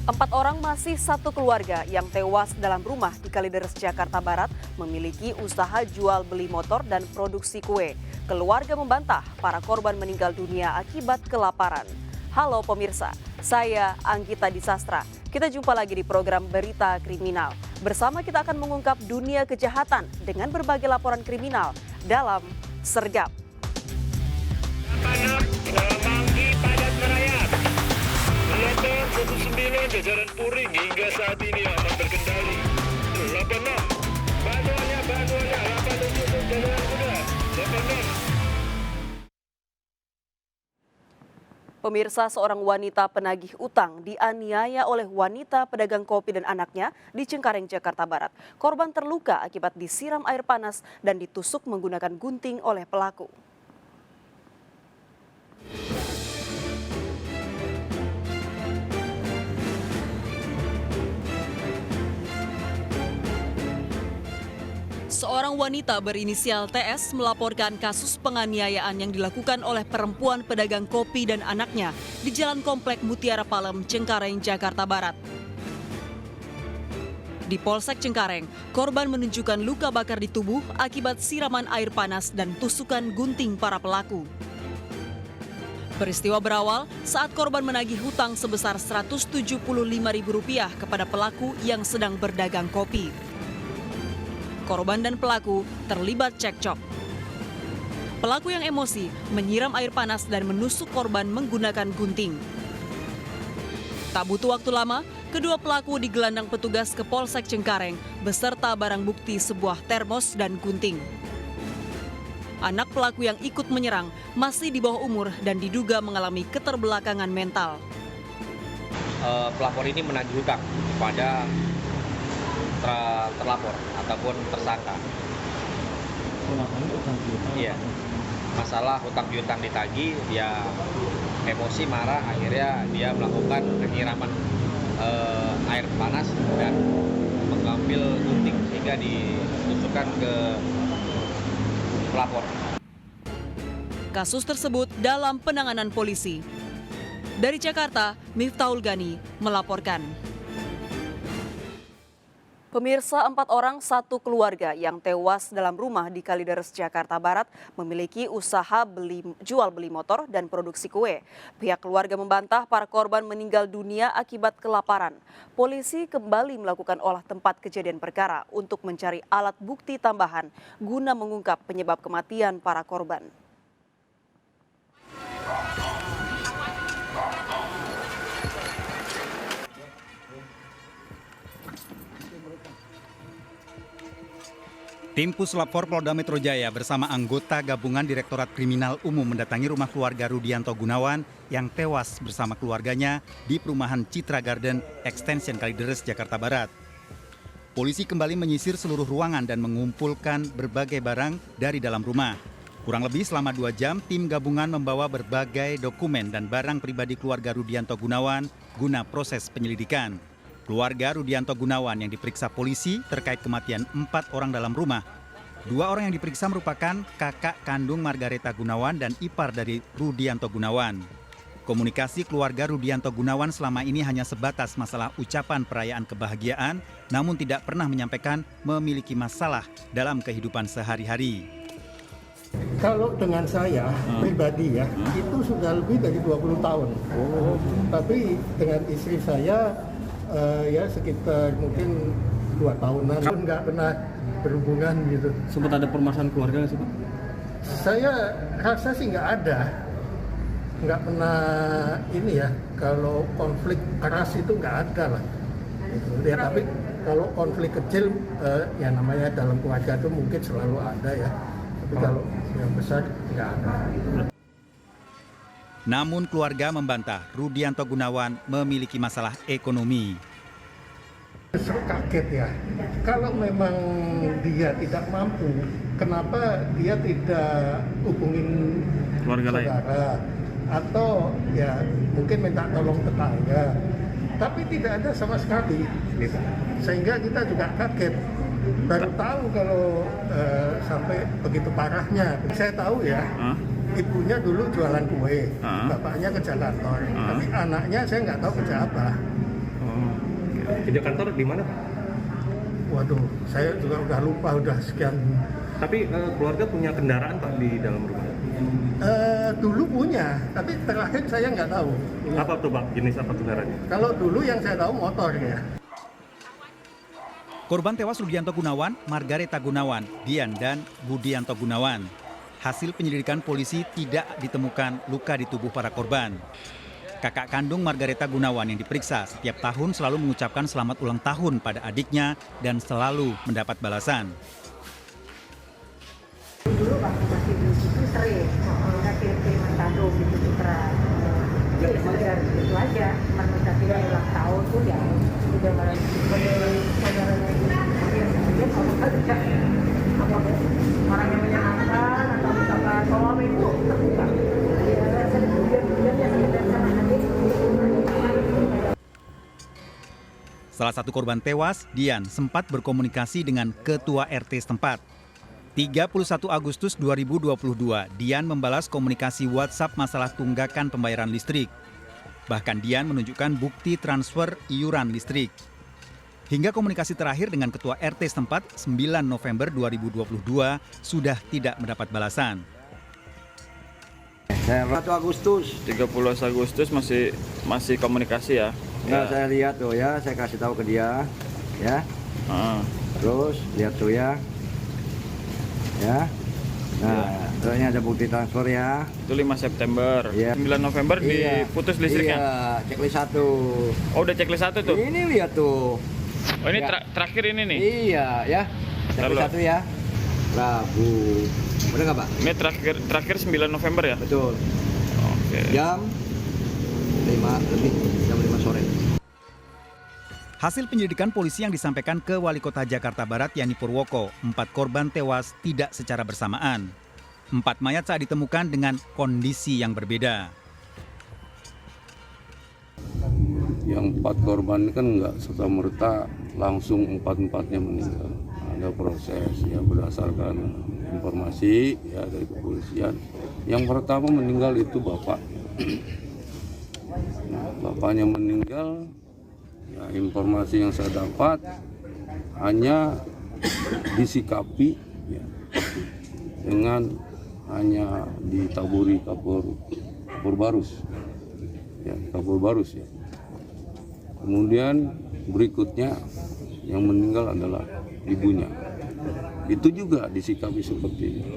4 orang masih satu keluarga yang tewas dalam rumah di Kalideres, Jakarta Barat memiliki usaha jual beli motor dan produksi kue. Keluarga membantah para korban meninggal dunia akibat kelaparan. Halo pemirsa, saya Anggita Disastra. Kita jumpa lagi di program Berita Kriminal. Bersama kita akan mengungkap dunia kejahatan dengan berbagai laporan kriminal dalam Sergap. Kilometer 19 jajaran Puring hingga saat ini aman terkendali. 86 bantuannya 87 jajaran kuda 86. Pemirsa, seorang wanita penagih utang dianiaya oleh wanita pedagang kopi dan anaknya di Cengkareng, Jakarta Barat. Korban terluka akibat disiram air panas dan ditusuk menggunakan gunting oleh pelaku. Seorang wanita berinisial TS melaporkan kasus penganiayaan yang dilakukan oleh perempuan pedagang kopi dan anaknya di Jalan Komplek Mutiara Palem, Cengkareng, Jakarta Barat. Di Polsek Cengkareng, korban menunjukkan luka bakar di tubuh akibat siraman air panas dan tusukan gunting para pelaku. Peristiwa berawal saat korban menagih hutang sebesar Rp175.000 kepada pelaku yang sedang berdagang kopi. Korban dan pelaku terlibat cekcok. Pelaku yang emosi menyiram air panas dan menusuk korban menggunakan gunting. Tak butuh waktu lama, kedua pelaku digelandang petugas ke Polsek Cengkareng beserta barang bukti sebuah termos dan gunting. Anak pelaku yang ikut menyerang masih di bawah umur dan diduga mengalami keterbelakangan mental. Pelapor ini menagih hutang kepada terlapor ataupun tersangka. Iya. Masalah hutang piutang ditagih, dia emosi, marah, akhirnya dia melakukan penyiraman air panas dan mengambil gunting sehingga ditusukkan ke pelapor. Kasus tersebut dalam penanganan polisi. Dari Jakarta, Miftahul Gani melaporkan. Pemirsa, 4 orang satu keluarga yang tewas dalam rumah di Kalideres, Jakarta Barat memiliki usaha jual beli motor dan produksi kue. Pihak keluarga membantah para korban meninggal dunia akibat kelaparan. Polisi kembali melakukan olah tempat kejadian perkara untuk mencari alat bukti tambahan guna mengungkap penyebab kematian para korban. Tim Puslap 4 Polda Metro Jaya bersama anggota gabungan Direktorat Kriminal Umum mendatangi rumah keluarga Rudianto Gunawan yang tewas bersama keluarganya di perumahan Citra Garden Extension Kalideres, Jakarta Barat. Polisi kembali menyisir seluruh ruangan dan mengumpulkan berbagai barang dari dalam rumah. Kurang lebih selama 2 jam, tim gabungan membawa berbagai dokumen dan barang pribadi keluarga Rudianto Gunawan guna proses penyelidikan. Keluarga Rudianto Gunawan yang diperiksa polisi terkait kematian 4 orang dalam rumah. 2 orang yang diperiksa merupakan kakak kandung Margareta Gunawan dan ipar dari Rudianto Gunawan. Komunikasi keluarga Rudianto Gunawan selama ini hanya sebatas masalah ucapan perayaan kebahagiaan, namun tidak pernah menyampaikan memiliki masalah dalam kehidupan sehari-hari. Kalau dengan saya pribadi ya, itu sudah lebih dari 20 tahun. Tapi dengan istri saya ya sekitar mungkin 2 tahunan, nggak pernah berhubungan gitu. Sempat ada permasalahan keluarga nggak sih, Pak? Saya rasa sih nggak nggak pernah ini ya, kalau konflik keras itu nggak ada lah. Gitu. Ya, tapi kalau konflik kecil ya namanya dalam keluarga itu mungkin selalu ada ya. Tapi kalau yang besar nggak ada. Namun keluarga membantah Rudianto Gunawan memiliki masalah ekonomi. Kaget ya, kalau memang dia tidak mampu, kenapa dia tidak hubungin Keluarga saudara atau ya mungkin minta tolong tetangga, tapi tidak ada sama sekali, gitu. Sehingga kita juga kaget, baru tahu kalau sampai begitu parahnya. Saya tahu ya, ibunya dulu jualan kue, bapaknya kerja kantor, tapi anaknya saya nggak tahu kerja apa. Kerja kantor di mana, Pak? Waduh, saya juga udah lupa, udah sekian. Tapi keluarga punya kendaraan, Pak, di dalam rumah? Dulu punya, tapi terakhir saya nggak tahu. Apa tuh, Pak? Jenis apa kendaraannya? Kalau dulu yang saya tahu motor ya. Korban tewas Rudianto Gunawan, Margareta Gunawan, Dian, dan Budianto Gunawan. Hasil penyelidikan polisi tidak ditemukan luka di tubuh para korban. Kakak kandung Margareta Gunawan yang diperiksa setiap tahun selalu mengucapkan selamat ulang tahun pada adiknya dan selalu mendapat balasan. Dulu waktu masih di situ sering kita kirim-kiriman kado gitu Citra. Ya sekedar itu aja, mengucapkan ulang tahun tuh ya udah malah saudaranya itu ya kalau saja apa orang yang menyenangkan atau misalkan kalau itu terbuka. Salah satu korban tewas, Dian, sempat berkomunikasi dengan ketua RT setempat. 31 Agustus 2022, Dian membalas komunikasi WhatsApp masalah tunggakan pembayaran listrik. Bahkan Dian menunjukkan bukti transfer iuran listrik. Hingga komunikasi terakhir dengan ketua RT setempat 9 November 2022 sudah tidak mendapat balasan. 1 Agustus. 30 Agustus masih komunikasi ya? Nah, saya lihat tuh ya, saya kasih tahu ke dia, ya. Terus lihat tuh ya. Ya. Nah, terusnya ada bukti transfer ya. Itu 5 September. Iya. 9 November diputus listriknya? Iya, checklist 1. Oh, udah checklist 1 tuh? Ini lihat tuh. Oh, ini Ya. terakhir ini nih? Iya, ya. Checklist 1 ya. Rabu. Udah nggak, Pak? Ini terakhir 9 November ya? Betul. Oke. Jam 5 sore. Hasil penyelidikan polisi yang disampaikan ke Wali Kota Jakarta Barat, Yani Purwoko, 4 korban tewas tidak secara bersamaan. 4 mayat saat ditemukan dengan kondisi yang berbeda. Yang 4 korban kan nggak serta-merta langsung 4-4-nya meninggal. Ada proses ya berdasarkan informasi ya dari kepolisian. Yang pertama meninggal itu bapak. Nah, bapaknya meninggal. Ya, informasi yang saya dapat hanya disikapi ya, dengan hanya ditaburi kapur barus ya, kapur barus ya. Kemudian berikutnya yang meninggal adalah ibunya, itu juga disikapi seperti ini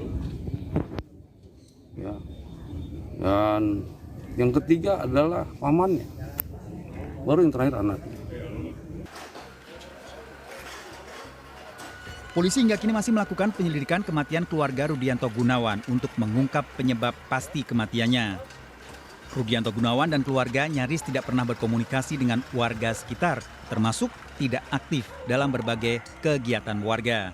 ya. Dan yang ketiga adalah pamannya, baru yang terakhir anaknya. Polisi hingga kini masih melakukan penyelidikan kematian keluarga Rudianto Gunawan untuk mengungkap penyebab pasti kematiannya. Rudianto Gunawan dan keluarga nyaris tidak pernah berkomunikasi dengan warga sekitar, termasuk tidak aktif dalam berbagai kegiatan warga.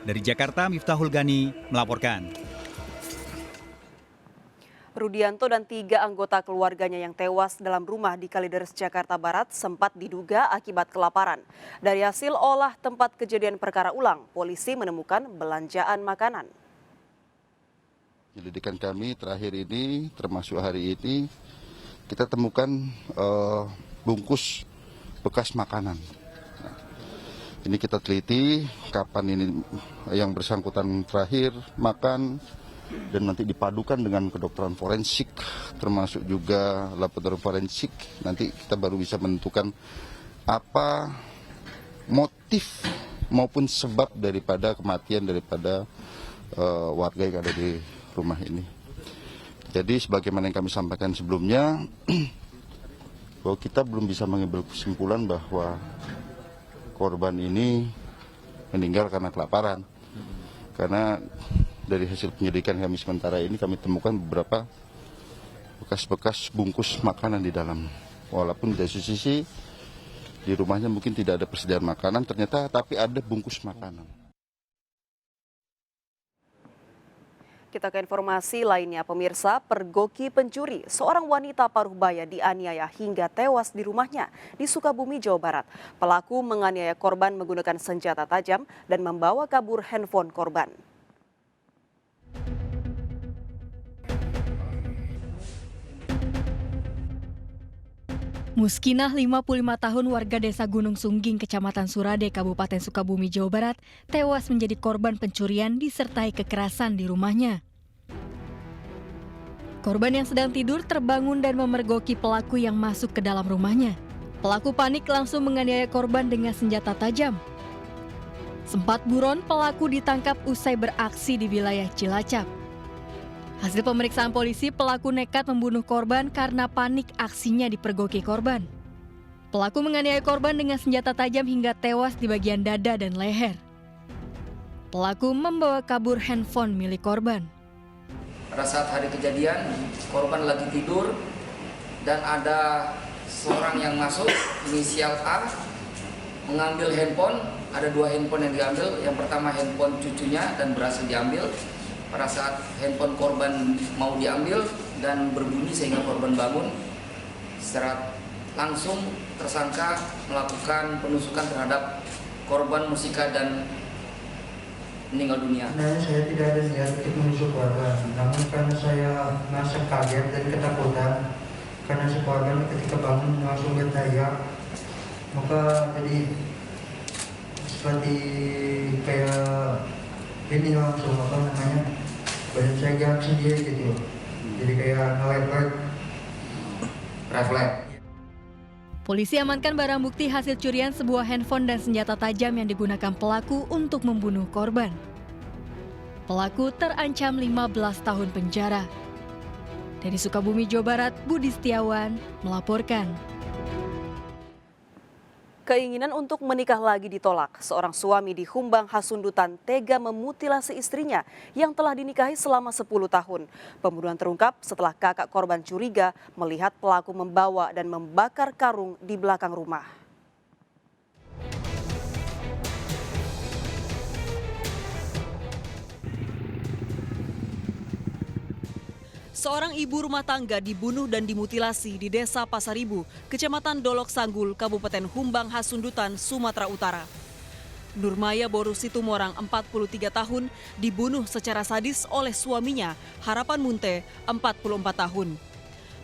Dari Jakarta, Miftahul Gani melaporkan. Rudianto dan 3 anggota keluarganya yang tewas dalam rumah di Kalideres, Jakarta Barat sempat diduga akibat kelaparan. Dari hasil olah tempat kejadian perkara ulang, polisi menemukan belanjaan makanan. Penyelidikan kami terakhir ini, termasuk hari ini, kita temukan bungkus bekas makanan. Nah, ini kita teliti kapan ini yang bersangkutan terakhir makan, dan nanti dipadukan dengan kedokteran forensik, termasuk juga laboratorium forensik. Nanti kita baru bisa menentukan apa motif maupun sebab daripada kematian daripada warga yang ada di rumah ini. Jadi sebagaimana yang kami sampaikan sebelumnya, bahwa kita belum bisa mengambil kesimpulan bahwa korban ini meninggal karena kelaparan. Karena dari hasil penyelidikan kami sementara ini, kami temukan beberapa bekas-bekas bungkus makanan di dalam. Walaupun dari sisi di rumahnya mungkin tidak ada persediaan makanan, ternyata tapi ada bungkus makanan. Kita ke informasi lainnya, pemirsa. Pergoki pencuri, seorang wanita Paruhbaya dianiaya hingga tewas di rumahnya di Sukabumi, Jawa Barat. Pelaku menganiaya korban menggunakan senjata tajam dan membawa kabur handphone korban. Muskinah, 55 tahun, warga desa Gunung Sungging, Kecamatan Surade, Kabupaten Sukabumi, Jawa Barat, tewas menjadi korban pencurian disertai kekerasan di rumahnya. Korban yang sedang tidur terbangun dan memergoki pelaku yang masuk ke dalam rumahnya. Pelaku panik langsung menganiaya korban dengan senjata tajam. Sempat buron, pelaku ditangkap usai beraksi di wilayah Cilacap. Hasil pemeriksaan polisi, pelaku nekat membunuh korban karena panik aksinya dipergoki korban. Pelaku menganiaya korban dengan senjata tajam hingga tewas di bagian dada dan leher. Pelaku membawa kabur handphone milik korban. Pada saat hari kejadian, korban lagi tidur dan ada seorang yang masuk, inisial A, mengambil handphone. Ada 2 handphone yang diambil. Yang pertama handphone cucunya dan berhasil diambil. Pada saat handphone korban mau diambil dan berbunyi sehingga korban bangun, secara langsung tersangka melakukan penusukan terhadap korban Musika dan meninggal dunia. Sebenarnya saya tidak ada niat untuk menusuk korban, namun karena saya merasa kaget dan ketakutan karena si korban ketika bangun langsung berteriak, maka jadi seperti kayak ini langsung badan saya gerak sendiri gitu, jadi kayak nge-alert refleks. Polisi amankan barang bukti hasil curian sebuah handphone dan senjata tajam yang digunakan pelaku untuk membunuh korban. Pelaku terancam 15 tahun penjara. Dari Sukabumi, Jawa Barat, Budi Setiawan melaporkan. Keinginan untuk menikah lagi ditolak. Seorang suami di Humbang Hasundutan tega memutilasi istrinya yang telah dinikahi selama 10 tahun. Pembunuhan terungkap setelah kakak korban curiga melihat pelaku membawa dan membakar karung di belakang rumah. Seorang ibu rumah tangga dibunuh dan dimutilasi di Desa Pasaribu, Kecamatan Dolok Sanggul, Kabupaten Humbang Hasundutan, Sumatera Utara. Nurmaya Boru Situmorang, 43 tahun, dibunuh secara sadis oleh suaminya, Harapan Munte, 44 tahun.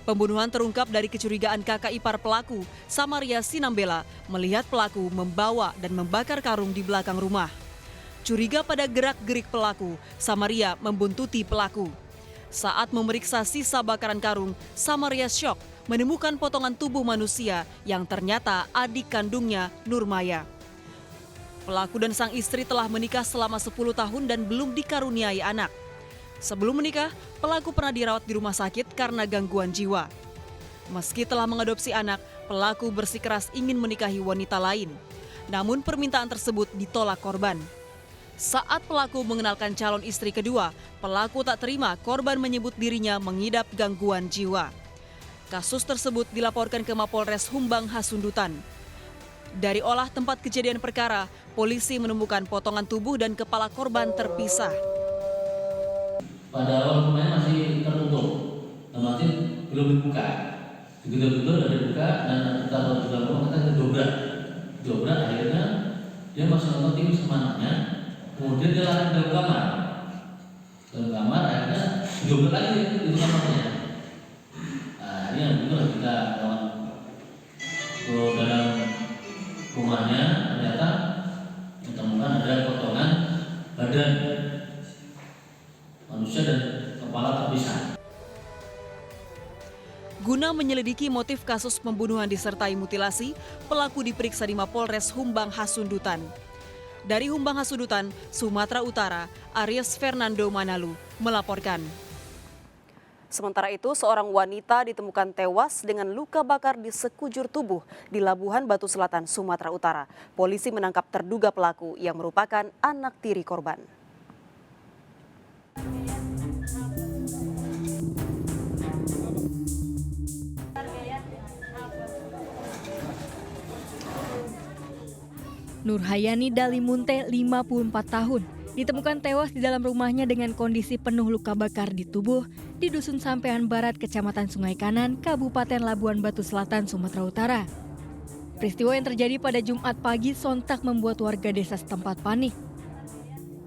Pembunuhan terungkap dari kecurigaan kakak ipar pelaku, Samaria Sinambela, melihat pelaku membawa dan membakar karung di belakang rumah. Curiga pada gerak-gerik pelaku, Samaria membuntuti pelaku. Saat memeriksa sisa bakaran karung, Samaria syok menemukan potongan tubuh manusia yang ternyata adik kandungnya, Nurmaya. Pelaku dan sang istri telah menikah selama 10 tahun dan belum dikaruniai anak. Sebelum menikah, pelaku pernah dirawat di rumah sakit karena gangguan jiwa. Meski telah mengadopsi anak, pelaku bersikeras ingin menikahi wanita lain. Namun permintaan tersebut ditolak korban. Saat pelaku mengenalkan calon istri kedua, pelaku tak terima korban menyebut dirinya mengidap gangguan jiwa. Kasus tersebut dilaporkan ke Mapolres Humbang Hasundutan. Dari olah tempat kejadian perkara, polisi menemukan potongan tubuh dan kepala korban terpisah. Pada awal rumahnya masih tertutup, masih belum dibuka. Begitu ada dibuka dan kita tahu juga rumah kita dobrak akhirnya dia masuk nonton TV sama anaknya. Kemudian dia lari dalam kamar, akhirnya dobrak lagi itu kamarnya. Nah, ini yang betul kita ke dalam rumahnya, ternyata ditemukan ada potongan badan manusia dan kepala terpisah. Guna menyelidiki motif kasus pembunuhan disertai mutilasi, pelaku diperiksa di Mapolres Humbang Hasundutan. Dari Humbang Hasundutan, Sumatera Utara, Aries Fernando Manalu melaporkan. Sementara itu, seorang wanita ditemukan tewas dengan luka bakar di sekujur tubuh di Labuhan Batu Selatan, Sumatera Utara. Polisi menangkap terduga pelaku yang merupakan anak tiri korban. Nurhayani Dalimunte, 54 tahun, ditemukan tewas di dalam rumahnya dengan kondisi penuh luka bakar di tubuh di Dusun Sampean Barat, Kecamatan Sungai Kanan, Kabupaten Labuan Batu Selatan, Sumatera Utara. Peristiwa yang terjadi pada Jumat pagi sontak membuat warga desa setempat panik.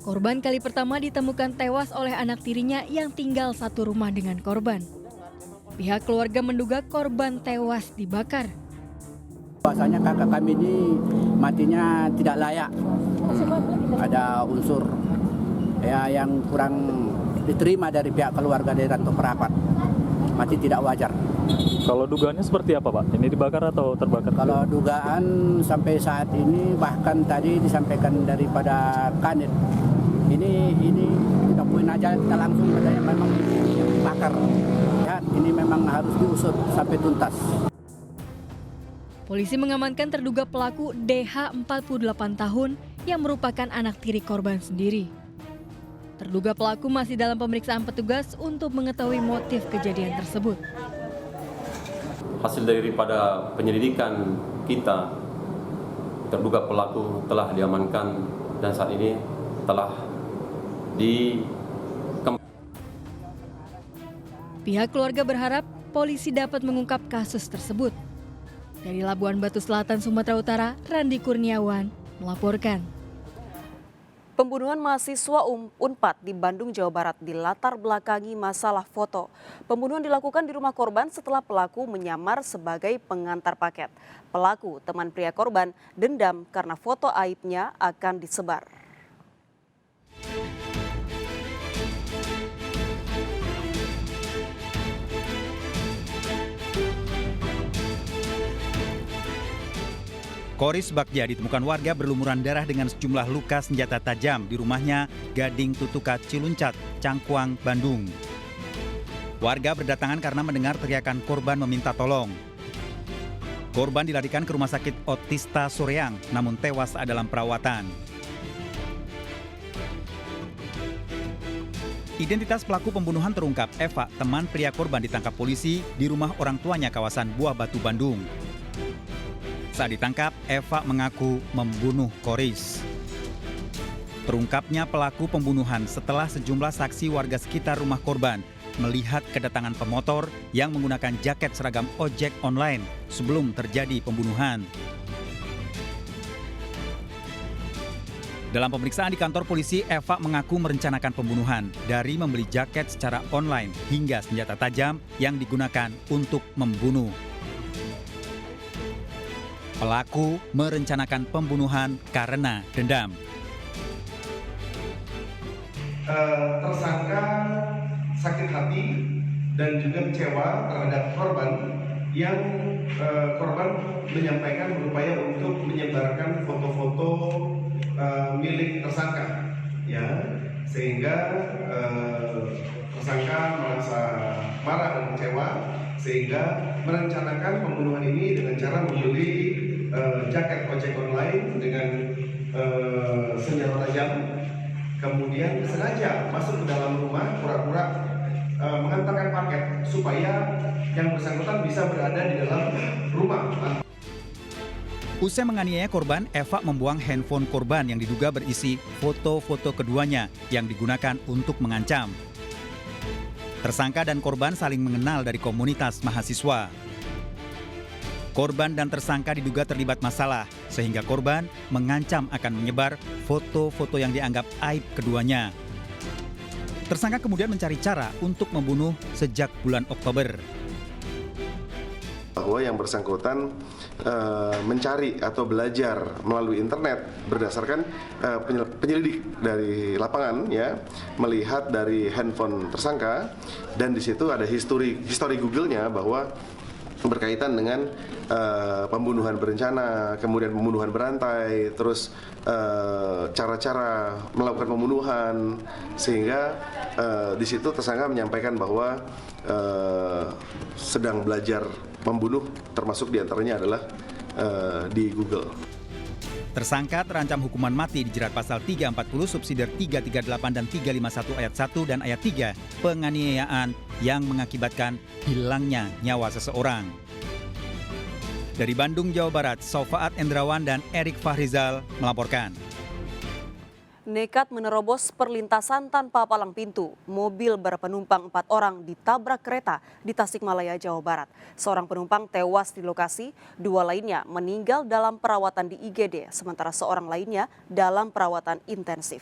Korban kali pertama ditemukan tewas oleh anak tirinya yang tinggal satu rumah dengan korban. Pihak keluarga menduga korban tewas dibakar. Bahasanya kakak kami ini matinya tidak layak. Ada unsur yang kurang diterima dari pihak keluarga dari Ranto Perapat. Mati tidak wajar. Kalau dugaannya seperti apa, Pak? Ini dibakar atau terbakar? Kalau dugaan sampai saat ini, bahkan tadi disampaikan daripada Kanit, ini kita poin aja, kita langsung katanya memang dibakar. Ya, ini memang harus diusut sampai tuntas. Polisi mengamankan terduga pelaku DH 48 tahun yang merupakan anak tiri korban sendiri. Terduga pelaku masih dalam pemeriksaan petugas untuk mengetahui motif kejadian tersebut. Hasil daripada penyelidikan kita, terduga pelaku telah diamankan dan saat ini telah Pihak keluarga berharap polisi dapat mengungkap kasus tersebut. Dari Labuan Batu Selatan, Sumatera Utara, Randi Kurniawan melaporkan. Pembunuhan mahasiswa Unpad di Bandung, Jawa Barat dilatar belakangi masalah foto. Pembunuhan dilakukan di rumah korban setelah pelaku menyamar sebagai pengantar paket. Pelaku, teman pria korban, dendam karena foto aibnya akan disebar. Koris Bagja ditemukan warga berlumuran darah dengan sejumlah luka senjata tajam di rumahnya Gading Tutuka Ciluncat, Cangkuang, Bandung. Warga berdatangan karena mendengar teriakan korban meminta tolong. Korban dilarikan ke Rumah Sakit Otista Soreang, namun tewas saat dalam perawatan. Identitas pelaku pembunuhan terungkap. Eva, teman pria korban, ditangkap polisi di rumah orang tuanya kawasan Buah Batu, Bandung. Saat ditangkap, Eva mengaku membunuh Koris. Terungkapnya pelaku pembunuhan setelah sejumlah saksi warga sekitar rumah korban melihat kedatangan pemotor yang menggunakan jaket seragam ojek online sebelum terjadi pembunuhan. Dalam pemeriksaan di kantor polisi, Eva mengaku merencanakan pembunuhan dari membeli jaket secara online hingga senjata tajam yang digunakan untuk membunuh. Pelaku merencanakan pembunuhan karena dendam. Tersangka sakit hati dan juga kecewa terhadap korban yang korban menyampaikan berupaya untuk menyebarkan foto-foto milik tersangka, ya, sehingga tersangka merasa marah dan kecewa sehingga merencanakan pembunuhan ini dengan cara membeli jaket ojek online dengan senjata tajam, kemudian sengaja masuk ke dalam rumah pura-pura mengantarkan paket supaya yang bersangkutan bisa berada di dalam rumah. Usai menganiaya korban, Eva membuang handphone korban yang diduga berisi foto-foto keduanya yang digunakan untuk mengancam. Tersangka dan korban saling mengenal dari komunitas mahasiswa. Korban dan tersangka diduga terlibat masalah, sehingga korban mengancam akan menyebar foto-foto yang dianggap aib keduanya. Tersangka kemudian mencari cara untuk membunuh sejak bulan Oktober. Bahwa yang bersangkutan mencari atau belajar melalui internet berdasarkan penyelidik dari lapangan, ya, melihat dari handphone tersangka, dan di situ ada history Google-nya bahwa berkaitan dengan pembunuhan berencana, kemudian pembunuhan berantai, terus cara-cara melakukan pembunuhan, sehingga di situ tersangka menyampaikan bahwa sedang belajar membunuh, termasuk diantaranya adalah di Google. Tersangka terancam hukuman mati dijerat pasal 340 subsidiar 338 dan 351 ayat 1 dan ayat 3 penganiayaan yang mengakibatkan hilangnya nyawa seseorang. Dari Bandung, Jawa Barat, Saufaat Endrawan dan Erik Fahrizal melaporkan. Nekat menerobos perlintasan tanpa palang pintu, mobil berpenumpang 4 orang ditabrak kereta di Tasikmalaya, Jawa Barat. Seorang penumpang tewas di lokasi, 2 lainnya meninggal dalam perawatan di IGD, sementara seorang lainnya dalam perawatan intensif.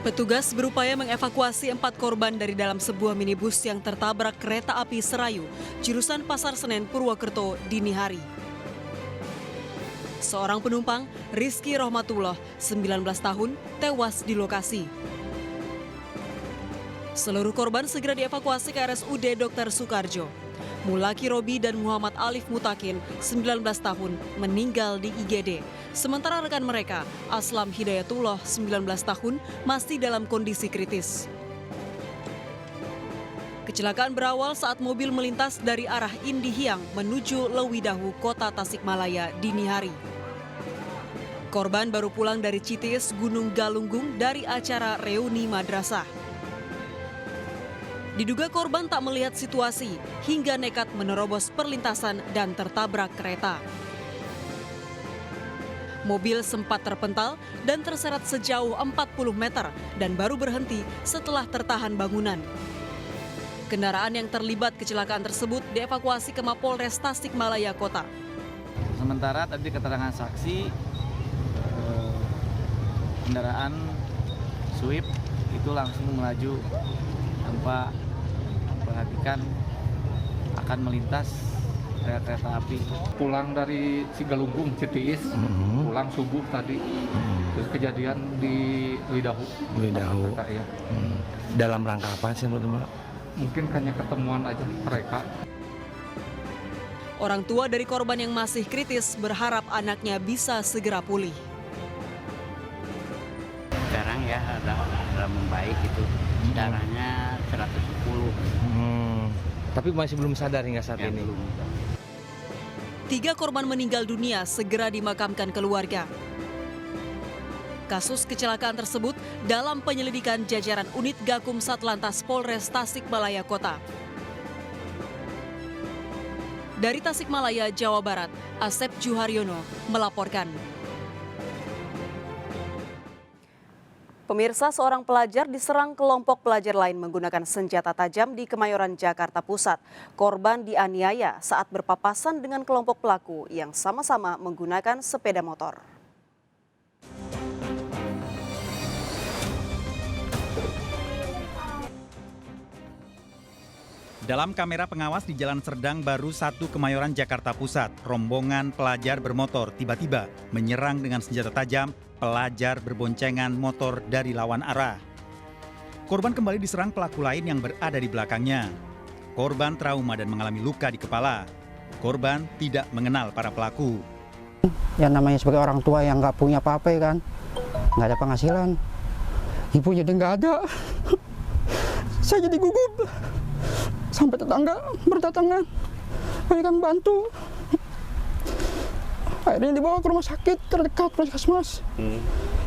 Petugas berupaya mengevakuasi 4 korban dari dalam sebuah minibus yang tertabrak kereta api Serayu, jurusan Pasar Senen, Purwokerto, dini hari. Seorang penumpang, Rizky Rohmatullah, 19 tahun, tewas di lokasi. Seluruh korban segera dievakuasi ke RSUD Dr. Soekarjo. Mulaki Robi dan Muhammad Alif Mutakin, 19 tahun, meninggal di IGD. Sementara rekan mereka, Aslam Hidayatullah, 19 tahun, masih dalam kondisi kritis. Kecelakaan berawal saat mobil melintas dari arah Indihiyang menuju Lewidahu, Kota Tasikmalaya, dini hari. Korban baru pulang dari Citis, Gunung Galunggung dari acara reuni madrasah. Diduga korban tak melihat situasi hingga nekat menerobos perlintasan dan tertabrak kereta. Mobil sempat terpental dan terseret sejauh 40 meter dan baru berhenti setelah tertahan bangunan. Kendaraan yang terlibat kecelakaan tersebut dievakuasi ke Mapolres Tasikmalaya Kota. Sementara tadi keterangan saksi, kendaraan Swift itu langsung melaju tanpa perhatikan akan melintas kereta api. Pulang dari Sigalunggung, Citis, pulang subuh tadi, terus kejadian di Lidahu. Ya. Dalam rangka apa sih menurut Mbak? Mungkin hanya ketemuan aja mereka. Orang tua dari korban yang masih kritis berharap anaknya bisa segera pulih. Sekarang ya ada membaik itu, darahnya 110. Tapi masih belum sadar hingga saat ini. Belum. 3 korban meninggal dunia segera dimakamkan keluarga. Kasus kecelakaan tersebut dalam penyelidikan jajaran unit Gakum Satlantas Polres Tasikmalaya Kota. Dari Tasikmalaya, Jawa Barat, Asep Juharyono melaporkan. Pemirsa, seorang pelajar diserang kelompok pelajar lain menggunakan senjata tajam di Kemayoran, Jakarta Pusat. Korban dianiaya saat berpapasan dengan kelompok pelaku yang sama-sama menggunakan sepeda motor. Dalam kamera pengawas di Jalan Serdang Baru 1 Kemayoran, Jakarta Pusat, rombongan pelajar bermotor tiba-tiba menyerang dengan senjata tajam pelajar berboncengan motor dari lawan arah. Korban kembali diserang pelaku lain yang berada di belakangnya. Korban trauma dan mengalami luka di kepala. Korban tidak mengenal para pelaku. Ya namanya sebagai orang tua yang nggak punya apa-apa kan, nggak ada penghasilan. Ibu jadi nggak ada. Saya jadi gugup. Sampai tetangga berdatangan, mereka bantu. Akhirnya dibawa ke rumah sakit terdekat, puskesmas.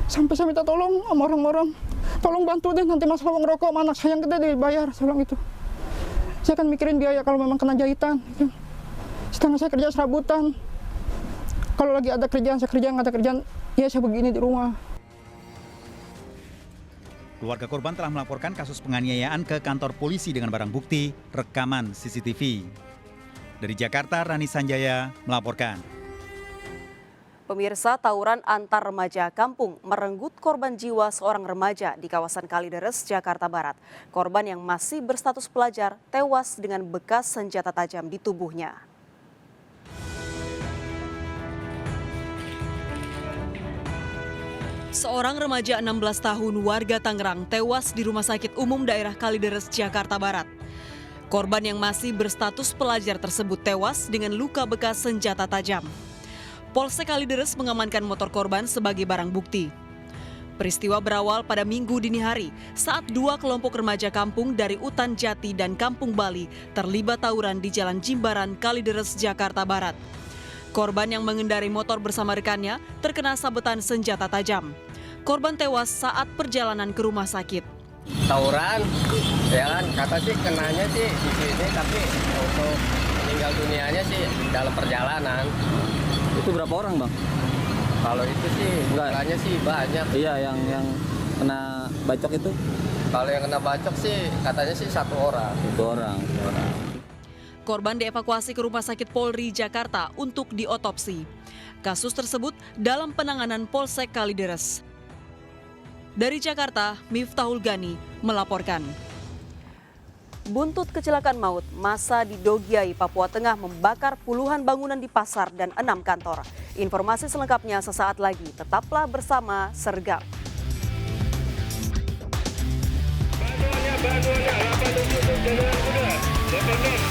Sampai saya minta tolong sama orang-orang, tolong bantu deh nanti masalah uang rokok sama anak saya yang gede dibayar, saya bilang gitu. Saya kan mikirin biaya kalau memang kena jahitan. Sedangkan saya kerja serabutan. Kalau lagi ada kerjaan, saya kerja, nggak ada kerjaan, ya saya begini di rumah. Keluarga korban telah melaporkan kasus penganiayaan ke kantor polisi dengan barang bukti rekaman CCTV. Dari Jakarta, Rani Sanjaya melaporkan. Pemirsa, tawuran antar remaja kampung merenggut korban jiwa seorang remaja di kawasan Kalideres, Jakarta Barat. Korban yang masih berstatus pelajar tewas dengan bekas senjata tajam di tubuhnya. Seorang remaja 16 tahun warga Tangerang tewas di Rumah Sakit Umum Daerah Kalideres, Jakarta Barat. Korban yang masih berstatus pelajar tersebut tewas dengan luka bekas senjata tajam. Polsek Kalideres mengamankan motor korban sebagai barang bukti. Peristiwa berawal pada Minggu dini hari saat 2 kelompok remaja kampung dari Utan Jati dan Kampung Bali terlibat tawuran di Jalan Jimbaran, Kalideres, Jakarta Barat. Korban yang mengendarai motor bersama rekannya terkena sabetan senjata tajam. Korban tewas saat perjalanan ke rumah sakit. Tawuran, ya kan, kata sih kenanya sih di sini, tapi untuk meninggal dunianya sih dalam perjalanan. Itu berapa orang, Bang? Kalau itu sih, enggaknya sih banyak. Iya, yang kena bacok itu? Kalau yang kena bacok sih katanya sih 1 orang. 1 orang. Korban dievakuasi ke Rumah Sakit Polri Jakarta untuk diotopsi. Kasus tersebut dalam penanganan Polsek Kalideres. Dari Jakarta, Miftahul Gani melaporkan. Buntut kecelakaan maut, massa di Dogiai, Papua Tengah membakar puluhan bangunan di pasar dan 6 kantor. Informasi selengkapnya sesaat lagi. Tetaplah bersama Sergap. Bantuannya 87 Jalan Kuda,